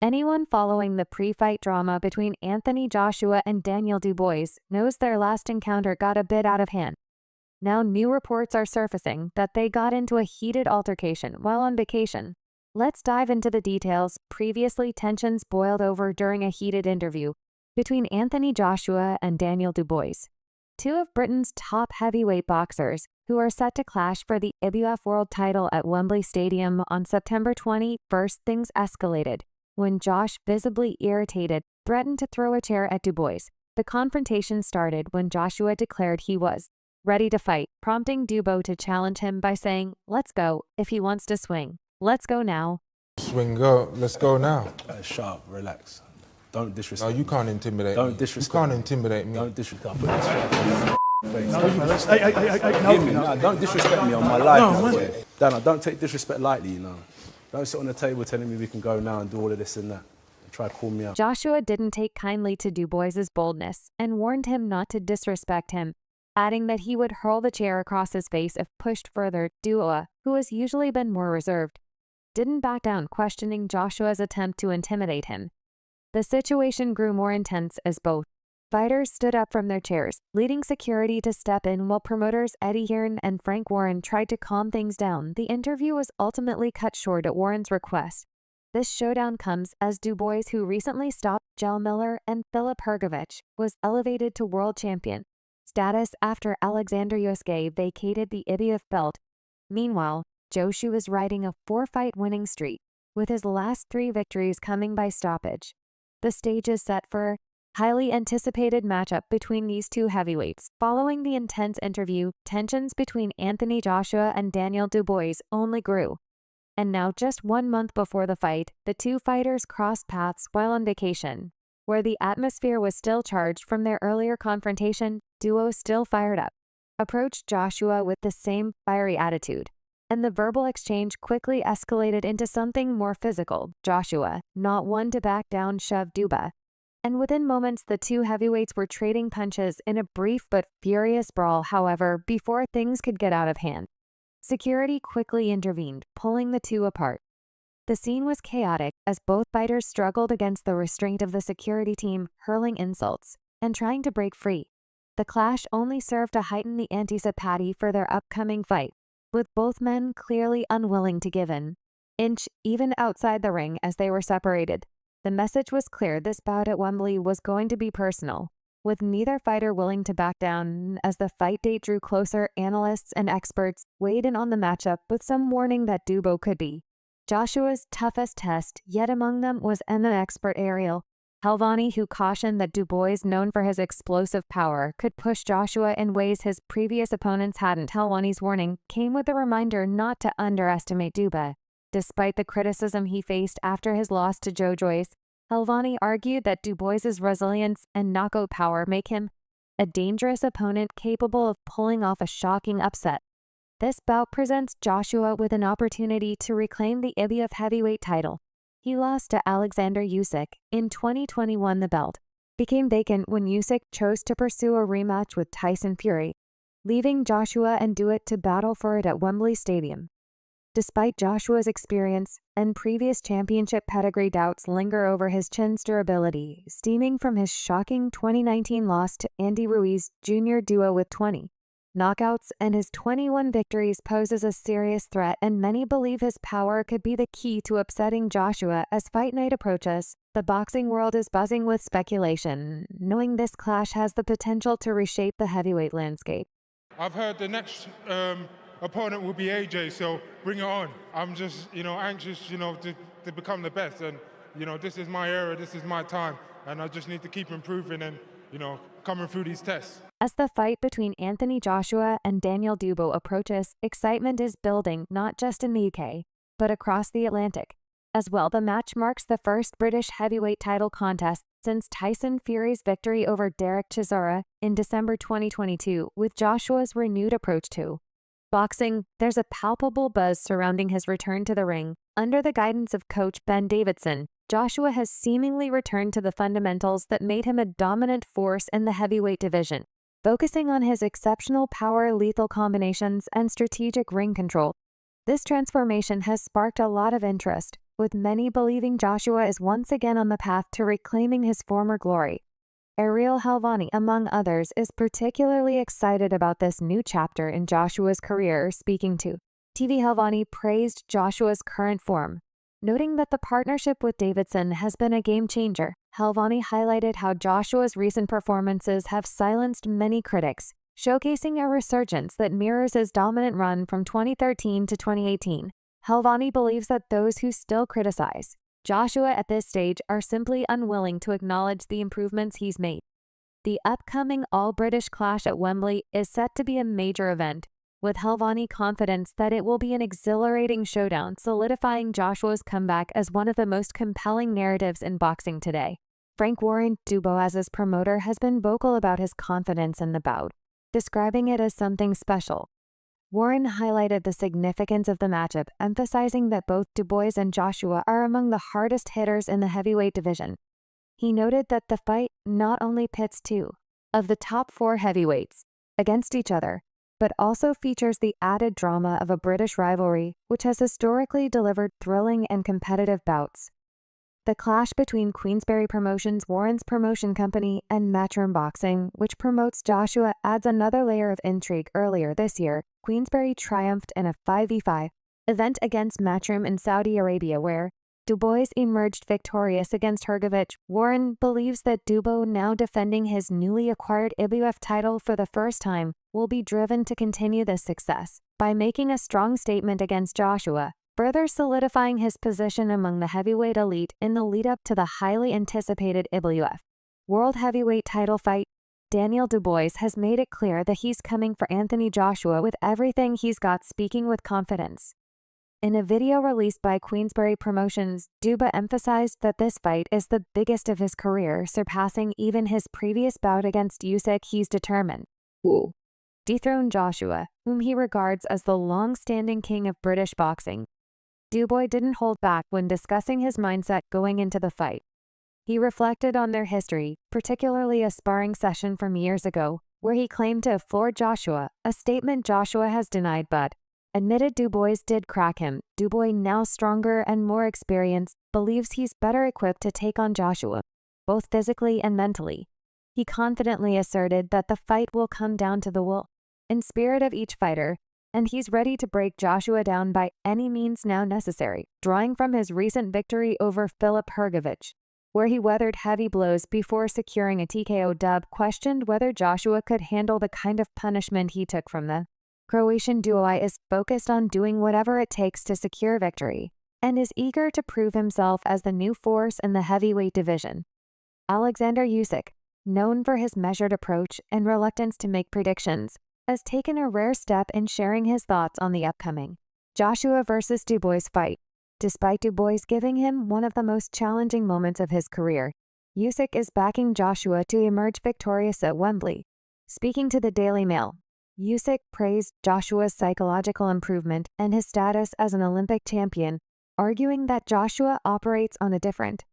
Anyone following the pre-fight drama between Anthony Joshua and Daniel Dubois knows their last encounter got a bit out of hand. Now new reports are surfacing that they got into a heated altercation while on vacation. Let's dive into the details. Previously, tensions boiled over during a heated interview between Anthony Joshua and Daniel Dubois, two of Britain's top heavyweight boxers who are set to clash for the IBF World title at Wembley Stadium on September 21st. Things escalated when Josh, visibly irritated, threatened to throw a chair at Dubois. The confrontation started when Joshua declared he was ready to fight, prompting Dubois to challenge him by saying, "Let's go, if he wants to swing. Let's go now." Swing, go. Let's go now. Sharp, relax. Don't disrespect No, you can't intimidate me. Don't disrespect You can't intimidate me. Don't disrespect me. Don't disrespect me on my life. No, don't take disrespect lightly, you know. Don't sit on the table telling me we can go now and do all of this and that. Try to call me out. Joshua didn't take kindly to Dubois' boldness and warned him not to disrespect him, adding that he would hurl the chair across his face if pushed further. Dubois, who has usually been more reserved, didn't back down, questioning Joshua's attempt to intimidate him. The situation grew more intense as both fighters stood up from their chairs, leading security to step in while promoters Eddie Hearn and Frank Warren tried to calm things down. The interview was ultimately cut short at Warren's request. This showdown comes as Dubois, who recently stopped Jell Miller and Filip Hrgović, was elevated to world champion status after Alexander Usyk vacated the IBF belt. Meanwhile, Joshue is riding a 4-fight winning streak, with his last 3 victories coming by stoppage. The stage is set for highly anticipated matchup between these two heavyweights. Following the intense interview, tensions between Anthony Joshua and Daniel Dubois only grew. And now, just 1 month before the fight, the two fighters crossed paths while on vacation. Where the atmosphere was still charged from their earlier confrontation, Duo, still fired up, approached Joshua with the same fiery attitude, and the verbal exchange quickly escalated into something more physical. Joshua, not one to back down, shoved Dubois, and within moments the two heavyweights were trading punches in a brief but furious brawl. However, before things could get out of hand, security quickly intervened, pulling the two apart. The scene was chaotic as both fighters struggled against the restraint of the security team, hurling insults and trying to break free. The clash only served to heighten the anticipation for their upcoming fight, with both men clearly unwilling to give an inch even outside the ring as they were separated. The message was clear: this bout at Wembley was going to be personal, with neither fighter willing to back down. As the fight date drew closer, analysts and experts weighed in on the matchup, with some warning that Dubois could be Joshua's toughest test. Yet among them was MMA expert Ariel Helvani, who cautioned that Dubois, known for his explosive power, could push Joshua in ways his previous opponents hadn't. Helvani's warning came with a reminder not to underestimate Dubois. Despite the criticism he faced after his loss to Joe Joyce, Helvani argued that Dubois' resilience and knockout power make him a dangerous opponent capable of pulling off a shocking upset. This bout presents Joshua with an opportunity to reclaim the IBF heavyweight title. He lost to Alexander Usyk in 2021. The belt became vacant when Usyk chose to pursue a rematch with Tyson Fury, leaving Joshua and Dubois to battle for it at Wembley Stadium. Despite Joshua's experience and previous championship pedigree, doubts linger over his chin's durability, stemming from his shocking 2019 loss to Andy Ruiz Jr. Dubois with 20 knockouts and his 21 victories poses a serious threat, and many believe his power could be the key to upsetting Joshua. As fight night approaches, the boxing world is buzzing with speculation, knowing this clash has the potential to reshape the heavyweight landscape. I've heard the next opponent will be AJ, so bring it on. I'm just, anxious, to become the best, and, this is my era, this is my time, and I just need to keep improving and, coming through these tests. As the fight between Anthony Joshua and Daniel Dubois approaches, excitement is building not just in the UK, but across the Atlantic. As well, the match marks the first British heavyweight title contest since Tyson Fury's victory over Derek Chisora in December 2022. With Joshua's renewed approach to boxing, there's a palpable buzz surrounding his return to the ring. Under the guidance of coach Ben Davidson, Joshua has seemingly returned to the fundamentals that made him a dominant force in the heavyweight division, focusing on his exceptional power, lethal combinations, and strategic ring control. This transformation has sparked a lot of interest, with many believing Joshua is once again on the path to reclaiming his former glory. Ariel Helwani, among others, is particularly excited about this new chapter in Joshua's career. Speaking to TV, Helwani praised Joshua's current form, noting that the partnership with Davidson has been a game changer. Helwani highlighted how Joshua's recent performances have silenced many critics, showcasing a resurgence that mirrors his dominant run from 2013 to 2018. Helwani believes that those who still criticize Joshua at this stage are simply unwilling to acknowledge the improvements he's made. The upcoming All-British clash at Wembley is set to be a major event, with Helwani confidence that it will be an exhilarating showdown, solidifying Joshua's comeback as one of the most compelling narratives in boxing today. Frank Warren, Dubois's promoter, has been vocal about his confidence in the bout, describing it as something special. Warren highlighted the significance of the matchup, emphasizing that both Dubois and Joshua are among the hardest hitters in the heavyweight division. He noted that the fight not only pits two of the top 4 heavyweights against each other, but also features the added drama of a British rivalry, which has historically delivered thrilling and competitive bouts. The clash between Queensberry Promotions, Warren's promotion company, and Matchroom Boxing, which promotes Joshua, adds another layer of intrigue. Earlier this year, Queensberry triumphed in a 5v5 event against Matchroom in Saudi Arabia, where Dubois emerged victorious against Hrgovic. Warren believes that Dubois, now defending his newly acquired IBF title for the first time, will be driven to continue this success by making a strong statement against Joshua, further solidifying his position among the heavyweight elite in the lead-up to the highly anticipated IBF World Heavyweight title fight. Daniel Dubois has made it clear that he's coming for Anthony Joshua with everything he's got, speaking with confidence. In a video released by Queensberry Promotions, Dubois emphasized that this fight is the biggest of his career, surpassing even his previous bout against Usyk. He's determined to dethrone Joshua, whom he regards as the long-standing king of British boxing. Dubois didn't hold back when discussing his mindset going into the fight. He reflected on their history, particularly a sparring session from years ago, where he claimed to have floored Joshua, a statement Joshua has denied but admitted Dubois did crack him. Dubois, now stronger and more experienced, believes he's better equipped to take on Joshua, both physically and mentally. He confidently asserted that the fight will come down to the will and spirit of each fighter, and he's ready to break Joshua down by any means now necessary, drawing from his recent victory over Filip Hrgovic, where he weathered heavy blows before securing a TKO dub. Questioned whether Joshua could handle the kind of punishment he took from the Croatian duo, is focused on doing whatever it takes to secure victory, and is eager to prove himself as the new force in the heavyweight division. Alexander Usyk, known for his measured approach and reluctance to make predictions, has taken a rare step in sharing his thoughts on the upcoming Joshua vs. Dubois fight. Despite Dubois giving him one of the most challenging moments of his career, Usyk is backing Joshua to emerge victorious at Wembley. Speaking to the Daily Mail, Usyk praised Joshua's psychological improvement and his status as an Olympic champion, arguing that Joshua operates on a different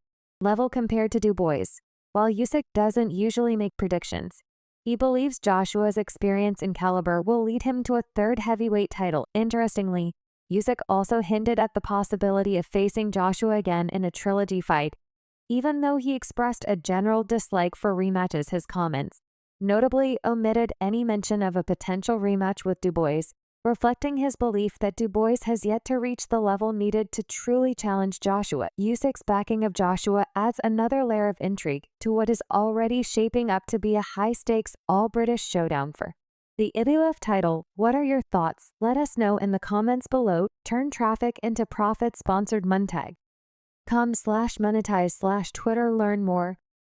level compared to Dubois. While Usyk doesn't usually make predictions, he believes Joshua's experience and caliber will lead him to a third heavyweight title. Interestingly, Usyk also hinted at the possibility of facing Joshua again in a trilogy fight, even though he expressed a general dislike for rematches. His comments notably omitted any mention of a potential rematch with Dubois, reflecting his belief that Dubois has yet to reach the level needed to truly challenge Joshua. Usyk's backing of Joshua adds another layer of intrigue to what is already shaping up to be a high-stakes all-British showdown for the IBF title. What are your thoughts? Let us know in the comments below. Turn traffic into profit. Sponsored Montag.com/monetize/Twitter. Learn more.